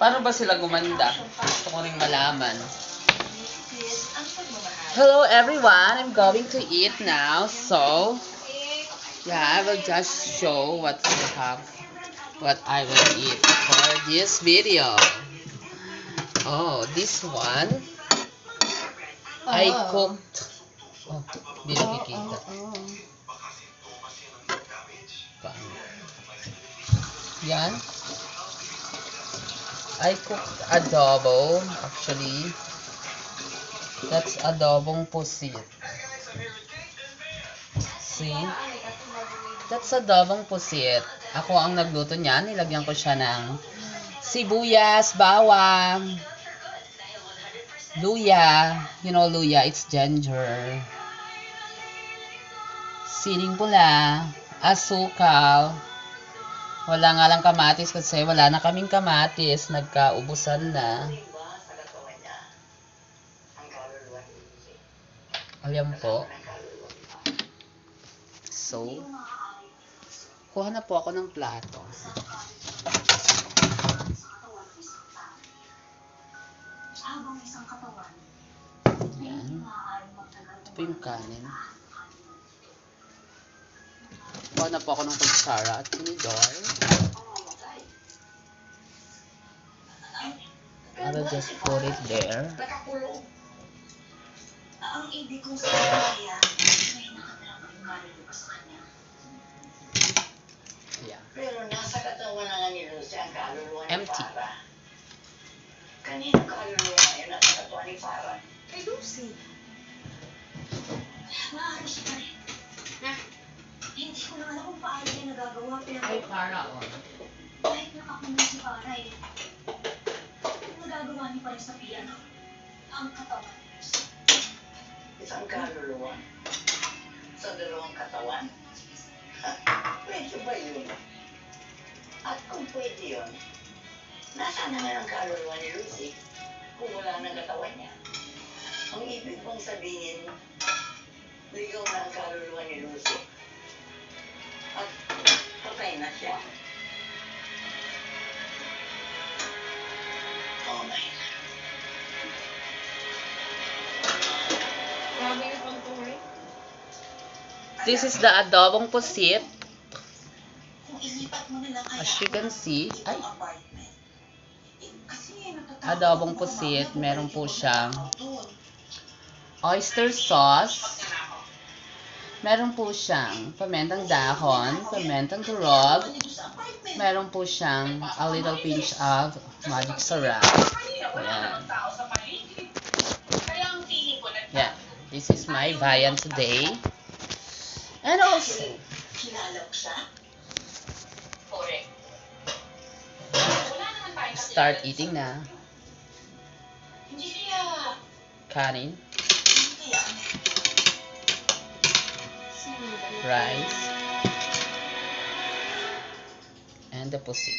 Paano ba sila gumanda? Gusto ko rin malaman. Hello everyone, I'm going to eat now. So, yeah, I will just show what I will eat for this video. Oh, this one I cooked. Oh, di nakikita. Yan. I cooked adobo. Actually, that's adobong pusit. See? That's adobong pusit. Ako ang nagluto niyan. Nilagyan ko siya ng sibuyas, bawang, luya. You know luya, it's ginger. Siling pula, asukal. Wala nga lang kamatis kasi wala na kaming kamatis. Nagkaubusan na. Ayan po. So, kuha na po ako ng plato. Yan. Ito po yung kanin. Kuha na po ako ng kutsara at tinidor. I will just put it there. Ang ibig kong sabihin may nakatirang yung kaluluwa sa kanya. Yeah. Pero nasa katawan na nga ni Lucy ang kaluluwa ni Empty. Farah. Kanina kaluluwa ngayon nasa katawan ni Farah? Kay Lucy. Maayos pa rin. Hindi ko na alam kung paano niya nagagawa. Ay, para on. Kahit nakakulong si Farah nagagawa niya pa rin sa piano. Ang katawan ni Lucy. Isang kaluluwa sa dalawang katawan? Pwede ba yun? At kung pwede yun, nasaan naman ang kaluluwa ni Lucy kung wala ng katawan niya? Ang ibig kong sabihin, ligaw na ang kaluluwa ni Lucy. At patay na siya. Oh my God. This is the adobong pusit. As you can see, adobong pusit, meron po siyang oyster sauce, meron po siyang pamentang dahon, pamentang durog, meron po siyang a little pinch of magic sarap. Ayan. Yeah, this is my viand today. And also, start eating na. Kanin, rice, and the pussy.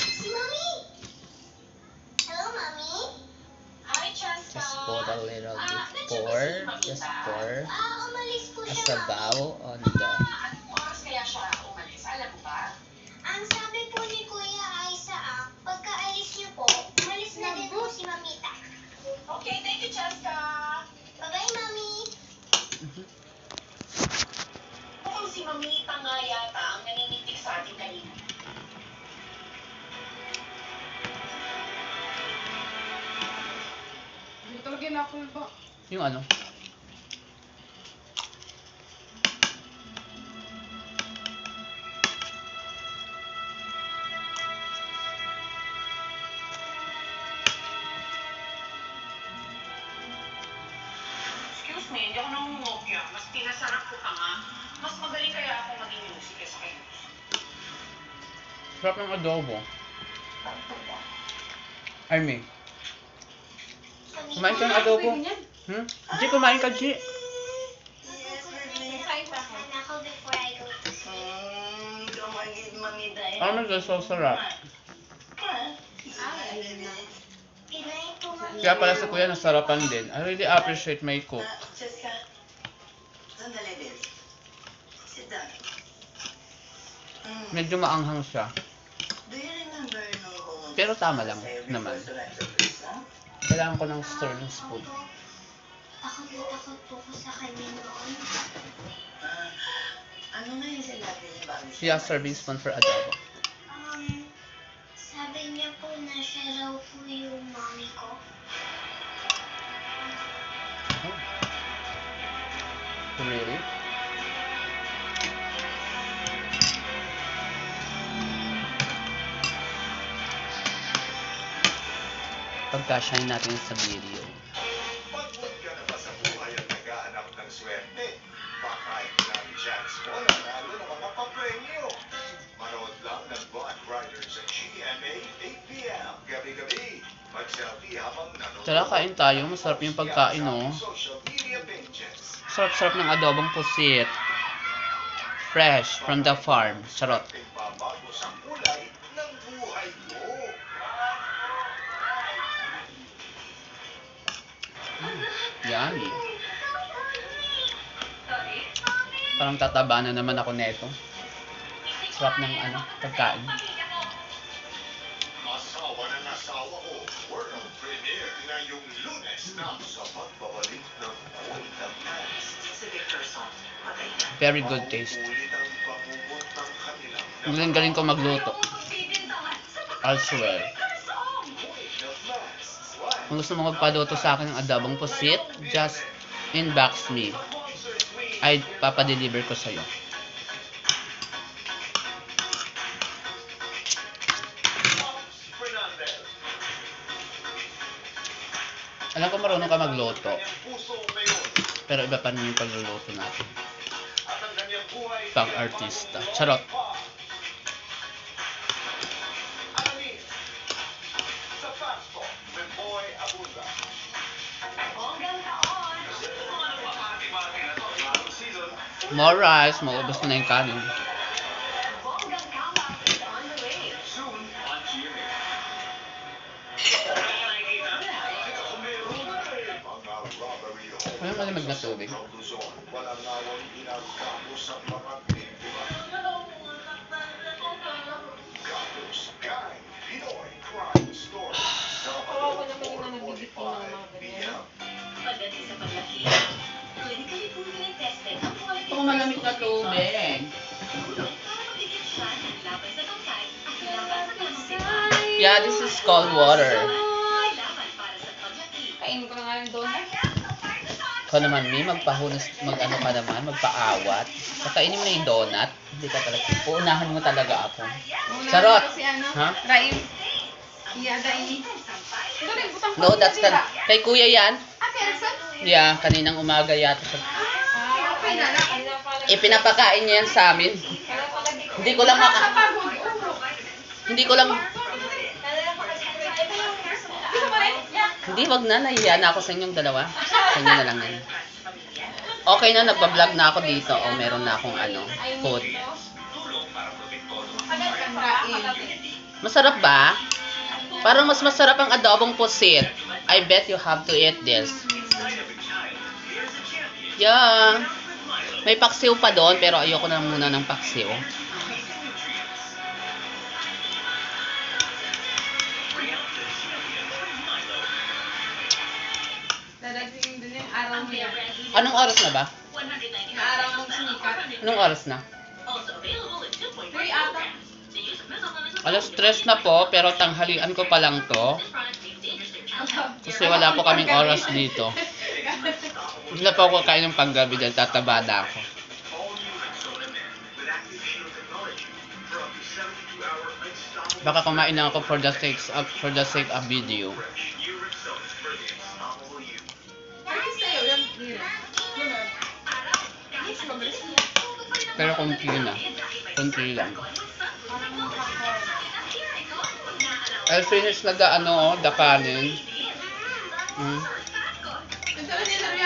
Si Mami! Hello, Mami? Hi, Chaska! Just put a little bit pour, just pour Umalis po a siya, sabaw on the Anong oras kaya siya umalis? Alam mo ba? Ang sabi po ni Kuya ay pagkaalis niyo po, umalis na din po si Mamita. Okay, thank you, Chaska! Bye-bye, Mami! Mukhang si Mamita nga yata ang naninitig sa ating kanina. Hindi talaga na-full ba? yung ano. Excuse me, hindi ako nangungopya. Mas pinasarap ko pa nga. Mas magaling kaya ako maging music kaysa kay Lucy. Sarap ng adobo. Ay, May. Kumain ka ng adobo. G, kumain ka, G. Ano na so sarap? Kaya pala sa kuya, nasarapan din. I really appreciate my cook. Jessica, sandali din. Sit down. Medyo maanghang siya. Tanggalin mo kung Pero tama lang sa'yo, may naman. personal surprise na. Kailangan ko ng sterling spoon. Takot na takot po ko sa kanya noon. Ah, ano nga yung sinabi niya bago Yeah, serving spoon for adobo. Sabi niya po na siya raw po yung mommy ko. Oh. Really? Pagka-shine natin sa video. Pagod ka na ba sa buhay at naghahanap ng swerte? Baka ilang chance mo na lalo ng mga papremyo. Manood lang ng Black Riders sa GMA 8 p.m. gabi-gabi. Mag-selfie habang nanonood. Tara, kain tayo. Masarap yung pagkain, oh. Social media pages. Sarap-sarap ng adobong pusit. Fresh from the farm. Charot. Nagbabago sa kulay ng buhay mo. Yummy. Parang tataba na naman ako neto. Sarap ng pagkain. Asawa ng asawa ko. World premiere ngayong Lunes na sa pagbabalik ng Queen of Past. Si Victor Song, patay na. Very good taste. Mauulit ang pangungot ng kanilang Ang galing-galing ko magluto. I swear. Queen of Masks. Live Kung gusto mo magpaluto sa akin ng adobong pusit, just inbox me. Sponsors Queen. Ay papadeliver ko sa'yo. Fernandez. Alam ko marunong ka magluto, Ang puso ngayon pero iba pa rin yung pagluluto natin. at ang kanyang buhay Pang artista. Charot. Alamin sa Fast Talk with Boy Abunda. More rice, maubos ko na yung kanin. Soon on GMA. Mga robbery Ano malamig na tubig? ng Luzon, walang awang ginagawa sa mga biktima. Gatos Gang, Pinoy Crime Story. Kawawa naman yung mga nabibiktima ng mga ganyan. Pagdating sa paglaki, clinically proven and tested ang quality Ito malamig na tubig. tulong para mabigyan siya ng laban sa bangkay at laban sa pagsipa. Yeah, this is cold water. Laban para sa paglaki. Kainin ko na nga yung donut. Ikaw naman, May, magpahunas, ka naman, magpaawat. Kakainin mo na yung donut. Hindi ka talaga, uunahan mo talaga ako. Charot! Si ano? Ha? Raim. Iyada ini. Ito rin, butang No, that's kay kuya yan. Ah, Person? Yeah, kaninang umaga yata. Ah, okay na lang. Kanina pala. Ipinapakain niya yan sa amin. Kaya pala di ko. Hindi ko lang Nakakapagod. Hindi ko lang, Gusto mo rin? Yeah. hindi, wag na, nahiya na ako sa inyong dalawa. Sa inyo na lang yan. Okay na, nagbablog na ako dito. O, meron na akong food. Masarap ba? Parang mas masarap ang adobong pusit. I bet you have to eat this. Yeah. May paksiw pa doon, pero ayoko na muna ng paksiw. Dadating din yung araw niya. Anong oras na ba? Yung araw mong sinikat. Anong oras na? 3 ata. Alas 3 na po, pero tanghalian ko pa lang to. Kasi wala po kaming oras dito. Hindi na po ako kain ng panggabi dahil tataba na ako. Baka kumain lang ako for the sake of video. Ay, sa'yo. Yan. Yes, mabilis niya. Pero konti na. Konti lang. I'll finish na the kanin.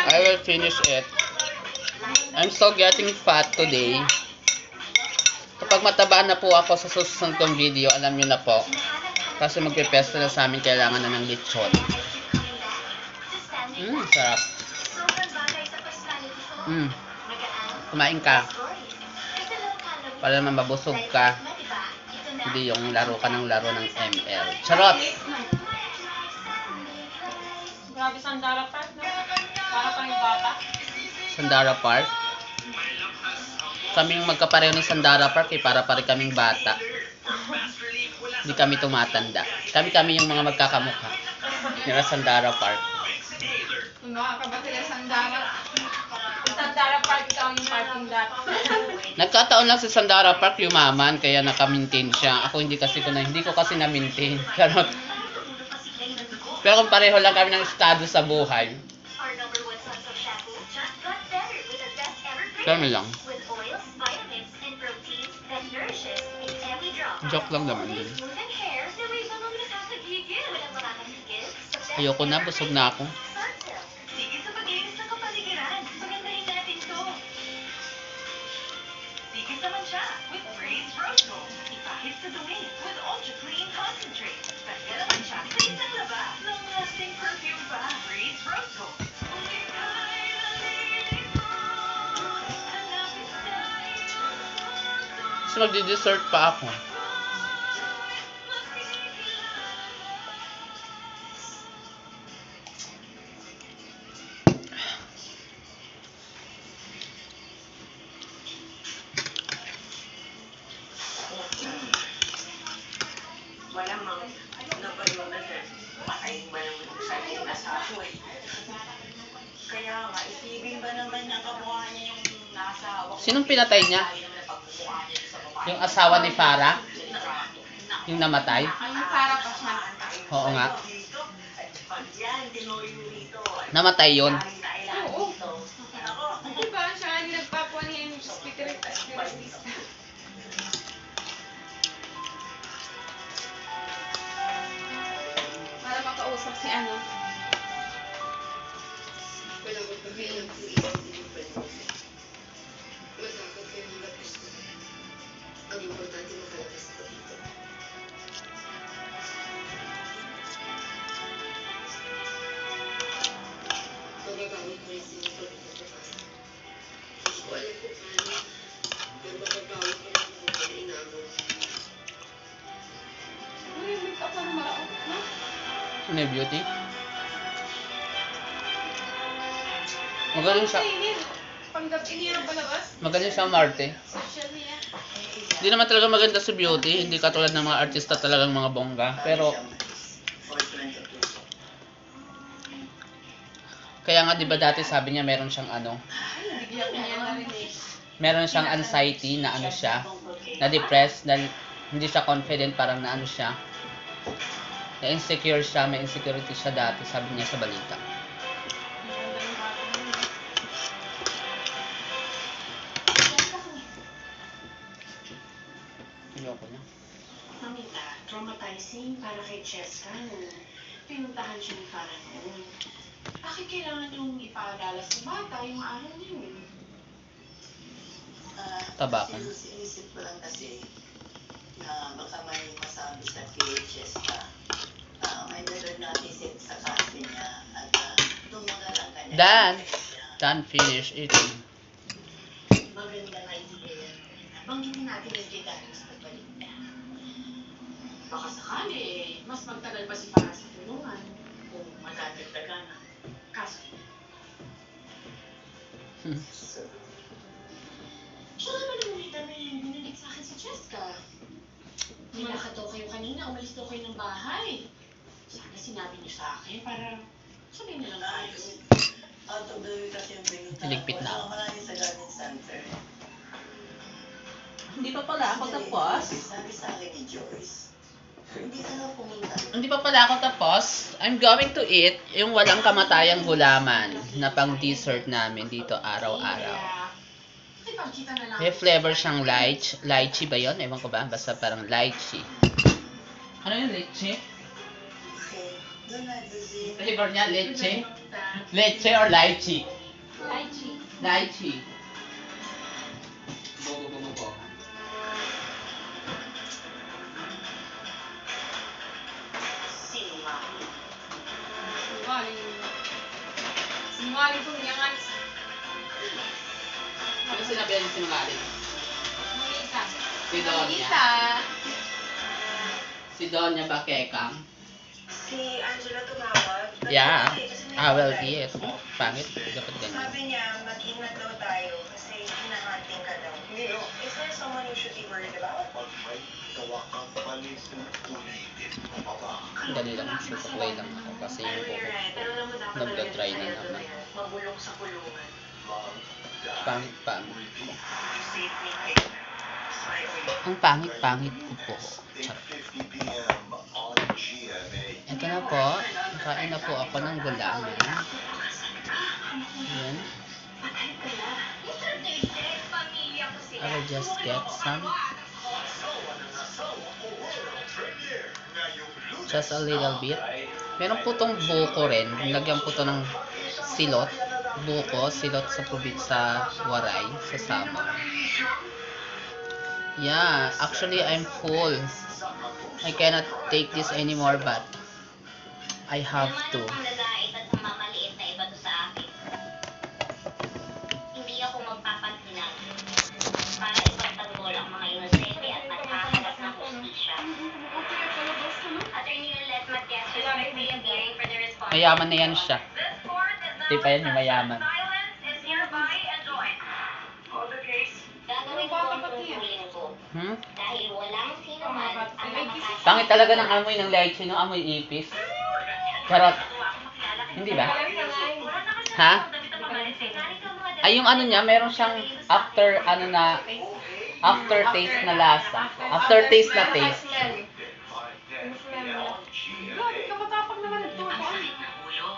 I will finish it. I'm still getting fat today. Kapag mataba na po ako sa susunod kong video, alam nyo na po. Kasi magpe-pesta na sa amin, kailangan na ng lechon. Sarap. Kumain ka. Para naman mabusog ka. Hindi yung laro ka ng laro ng ML. Charot! Grabe Sandara Park, no? Para pang bata. Sandara Park. Kaming magkapareho ng Sandara Park para pare kaming bata. Hindi kami tumatanda. Kami yung mga magkakamukha. Nila Sandara Park. Kung makakabati na Sandara. Kung Sandara Park, ikaw yung parking lot. Nagkataon lang sa Sandara Park yumaman kaya naka-maintain siya. Ako hindi ko kasi na-maintain. Charot. Pero kung pareho lang kami ng estado sa buhay. Our number 1 source of shampoo just got better with the best ever Kami lang. with oils, vitamins, and proteins that nourishes in every drop. Joke lang naman Only yun. smooth and hair na may bangong nakakagigil. Walang makakagigil sa best Ayoko na, busog na ako. Sunsilk. Sige sa paglinis ng kapaligiran. Pagandahin natin to. Sige naman siya with Breeze Rose Gold. Ipahid sa dumi with Ultra Clean Concentrate. Tanggal naman siya sa isang laba. Long-lasting perfume pa. Breeze Rose Gold. Kasi magdi-dessert pa ako. Wala mang nabalungan na pakain ba naman yung sarili na sa ako eh. Kaya nga, isipin ba naman ng kamukha niya yung nasa hawak? Sinong pinatay niya? Yung asawa ni Farah? Yung namatay? Yung para pa siya. Oo nga. Pag yan, tinuloy mo dito. Namatay yun. Oo. Diba siya hindi nagpapuan niya yung spiritista. Para makausap si ano. Ang importante makalabas ito dito. Mababawi ko rin sila pag nagpapasa. Hindi ko alam kung paano, pero mababawi ko rin kung paano inaamon. Uy, make up na maraot, no? Ano yung beauty? Magaling siya. Panggabi niya ang palabas. Magaling siya Marte. Social niya. Hindi naman talaga maganda sa beauty. Hindi katulad ng mga artista talagang mga bongga. Pero, kaya nga diba dati sabi niya meron siyang ano, Ay, bigyan ko niya narinig. meron siyang anxiety na ano siya, na depressed, na hindi siya confident, parang na ano siya, na insecure siya, may insecurity siya dati, sabi niya sa balita. Ayoko na. Mamita, traumatizing para kay Cheska nung pinuntahan siya ni Farah noon. Bakit kailangan yung ipaalala sa bata yung araw niyo? Taba ko. Sinisip ko lang kasi na baka may masabi sa PHS na may dalad natin sa kasi niya at tumagalang kanya. Dan, finish eating. Magandang idea. Banggitin natin yung kay Darius sa pagbalik niya. Baka sakali, mas magtagal pa si Farah sa tulungan kung madadagdagan ang kaso. Siya naman ang umita na binalik sa akin si Cheska. Nilakad daw kayo kanina, umalis daw kayo ng bahay. Sana sinabi niyo sa akin para sabihin na lang tayo. Out of the way kasi yung pinunta Iligpit na ako. Marami sa garden center. Hindi pa pala ako tapos. Sabi sa akin ni Joyce, hindi ka na pumunta. Hindi pa pala ako tapos. I'm going to eat yung walang kamatayang gulaman na pang dessert namin dito araw-araw. Nakipagkita na lang. May flavor siyang lychee ba yun? Ewan ko ba? Basta parang lychee. Ano yung lychee? Okay, doon na, Suzy. Flavor niya, leche? Leche or lychee? Lychee. Lychee. Bobo. Sinungaling. Sinungaling kong yan. Ano sinabi yung sinungaling? Mamita. Si Donya. Mamita. Si Donya Bakekang. Si Angela tumawag. Yeah, Kasi may I will online. eat. Pangit, dapat ganyan. Sabi niya, mag-ingat daw tayo kasi hinahunting ka daw. Nino, Is there someone you should be worried about? pag may gawa kang mali, ulitin mo pa ba? Dali lang, susuklay lang ako kasi yung kuko Pero alam mo, dapat nagda-dry na talaga naman. mabulong sa kulungan. Pangit-pangit ko. Save me. Ang pangit-pangit ko po. Charot. 8:50 p.m. on GMA. Ito na po, nakain na po ako ng gulaman. Yan. I will just get some. Just a little bit. Meron po itong buko rin. Nilagyan po ito ng silot. Buko, silot sa sa Waray, sa Samar. Yeah, actually I'm full. I cannot take this anymore but I have to. Mamaliit na iba to sa akin. Hindi ako magpapantinan para ipagtanggol ang mga inosente at naghahanap ng hustisya. Attorney Yolette Matias was briefly appearing for the response. Mayaman na yan siya. This court is now Di pa yan yung mayaman. silence is hereby enjoined. Hold the case. Gagawin ko ang tungkulin ko. Dahil walang sino man ang makakasya. Pangit talaga ng amoy ng lychee, no? Amoy ipis. Charot. Hindi ba? Ha? Ay, yung ano niya, meron siyang aftertaste na lasa. Aftertaste na taste. Grabe ka, matapang naman ito.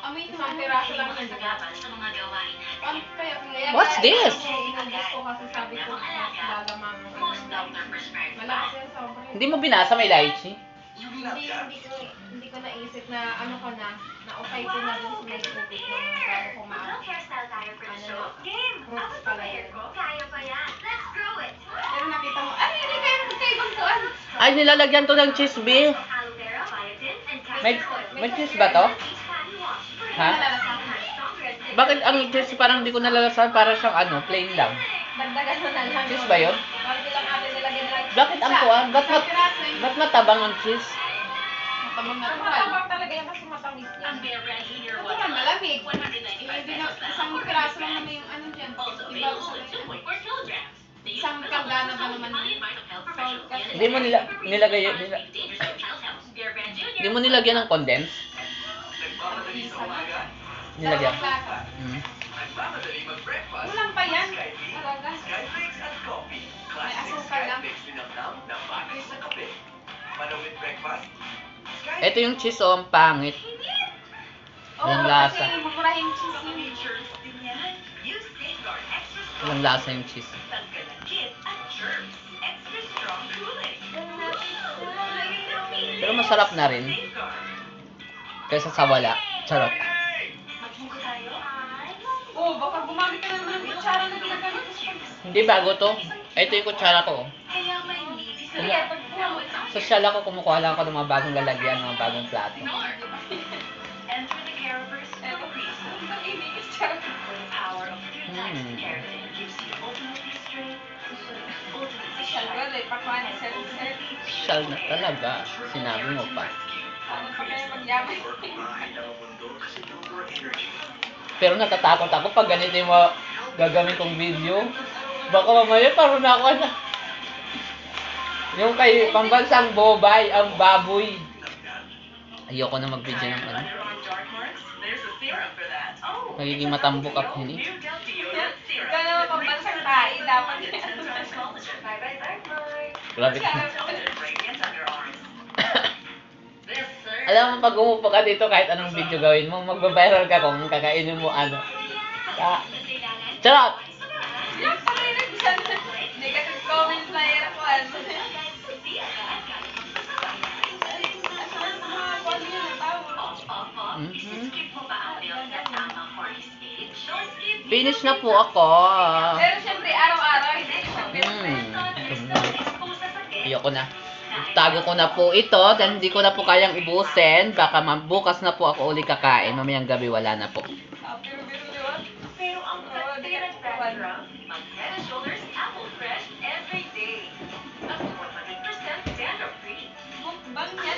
Amoy ito, ang piraso lang ng Sagabal sa mga gawain natin. Ano kaya kung What's this? Gusto kasi sabi ko, gagamang. Most doctor prescribed Malakas yan sobra. Hindi mo binasa may lychee? Hindi ko naisip na ano ko na okay ko na dun sa may tubig nung bago ko Anong hairstyle tayo for the show? Ano? Game! Roots Ako sa pala hair yun. ko. Kaya pa yan. Let's grow it! Pero nakita mo, ay, hindi kayo magkaibang kuan. Ay, nilalagyan to ng cheese, B. Aloe vera, biotin, and May, castor oil. may cheese ba to? Each body wash. Ha? Bakit ang cheese parang hindi ko nalalasahan? Para siyang ano, plain lang. Dagdagan mo na lang. Cheese ba yun? Parang lang atin nilagyan lang. Bakit ang kuwan? Ba't matabang ang cheese? Matabang na kuwan. Matabang talaga yan kasi matamis yan. Ang Bear Brand Junior Ito nga, malamig. 195 Hindi na, pesos lang. isang piraso lang naman yung ano dyan. Also Diba? available at 2.4 kilograms. Isang kargana ba naman Money yun? advice of health professionals. Hindi mo nilagay yun. Dangerous to child health. Bear Brand Junior. Hindi mo nilagyan ng condense? Nilagyan. Dalawang plato. Hmm. Kulang pa yan. Talaga. May asukal lang. Ito yung cheese, oh, ang pangit. Walang lasa. Kasi mumurahing cheese yun. Use Safeguard Extra Strong. Walang lasa yung cheese. Tanggal ang kit at germs. Extra strong cooling. Pero masarap na rin. Kaysa sa wala. Charot. Magmunggo tayo? Oh, baka gumamit ka na naman ng kutsara na ginagamit ko sa Hindi bago to. Ito yung kutsara ko. oh. Kaya may niti sa Sige, pagkuha mo. Social ako, kumukuha lang ako ng mga bagong lalagyan, mga bagong plato. Enter the Caraverse Purple Crease. Ang ibig is charot. The power of 3 times Mm. keratin gives you ultimately straight, ultimately Social sharp. good eh. Pakuha ni Sir. Social na talaga. Sinabi mo pa. Ano pa kayo magyaman? Pero natatakot ako pag ganito yung mga gagamit kong video. Baka mamaya parang na ako na. Yung kay pambansang bobay, ang baboy. Ayoko na mag-video ng ano. There's a serum for that. Oh, Nagiging matambok ako hindi. new Del deodorant serum. Ikaw naman pambansang tayo. Dapat yan. Bye-bye, bye-bye. Grabe. Radiant underarms. This, sir. Alam mo, pag umupo ka dito, kahit anong video gawin mo, magbabiral ka kung kakainin mo ano. Charot! Yan, parinig siya. Negative comments na yan ako. Skip mo ba ang pills na tama for his age? Finish na po ako. Pero syempre, araw-araw, hindi Ayoko na. Tago ko na po ito dahil hindi ko na po kayang ubusin. Baka bukas na po ako uli kakain. Mamayang gabi wala na po. Biro-biro, di ba? Pero ang pagtiran background, mag-head and shoulders apple fresh every day. Up to 100% dandruff free. Mukbang yan.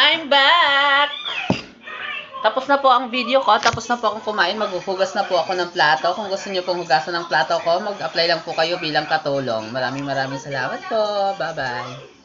I'm back! Tapos na po ang video ko. Tapos na po akong kumain. Maghuhugas na po ako ng plato. Kung gusto niyo pong hugasan ng plato ko, mag-apply lang po kayo bilang katulong. Maraming salamat po. Bye-bye.